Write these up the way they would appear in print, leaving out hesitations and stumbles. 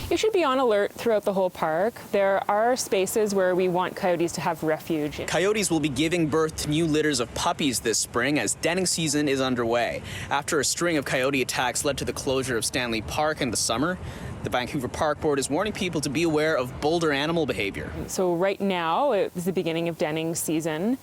You should be on alert throughout the whole park. There are spaces where we want coyotes to have refuge. Coyotes will be giving birth to new litters of puppies this spring as denning season is underway. After a string of coyote attacks led to the closure of Stanley Park in the summer, the Vancouver Park Board is warning people to be aware of bolder animal behavior. So right now, it's the beginning of denning season.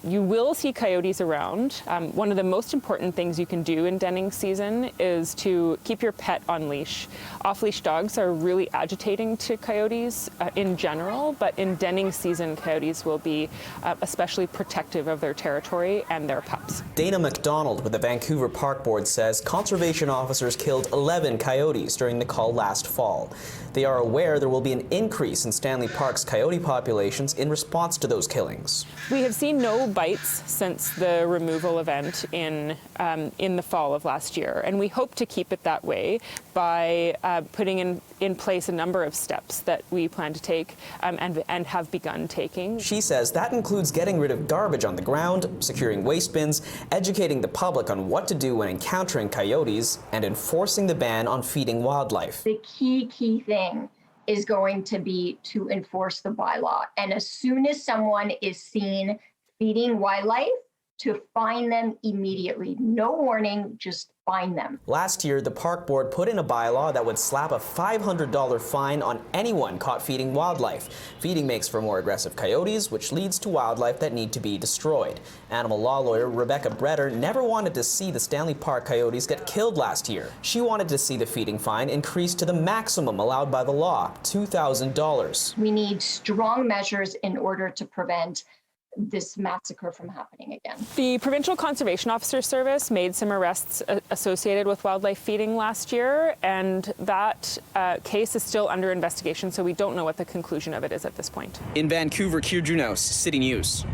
You will see coyotes around. One of the most important things you can do in denning season is to keep your pet on leash. Off-leash dogs are really agitating to coyotes in general, but in denning season, coyotes will be especially protective of their territory and their pups. Dana McDonald with the Vancouver Park Board says conservation officers killed 11 coyotes during the call last fall. They are aware there will be an increase in Stanley Park's coyote populations in response to those killings. We have seen no bites since the removal event in the fall of last year, and we hope to keep it that way by putting in place a number of steps that we plan to take and have begun taking. She says that includes getting rid of garbage on the ground, securing waste bins, educating the public on what to do when encountering coyotes, and enforcing the ban on feeding wildlife. The key thing is going to be to enforce the bylaw. And as soon as someone is seen feeding wildlife, to fine them immediately. No warning, just fine them. Last year, the Park Board put in a bylaw that would slap a $500 fine on anyone caught feeding wildlife. Feeding makes for more aggressive coyotes, which leads to wildlife that need to be destroyed. Animal law lawyer Rebecca Bretter never wanted to see the Stanley Park coyotes get killed last year. She wanted to see the feeding fine increased to the maximum allowed by the law, $2,000. We need strong measures in order to prevent this massacre from happening again. The Provincial Conservation Officer Service made some arrests associated with wildlife feeding last year, and that case is still under investigation, so we don't know what the conclusion of it is at this point. In Vancouver, Kier Junos, City News.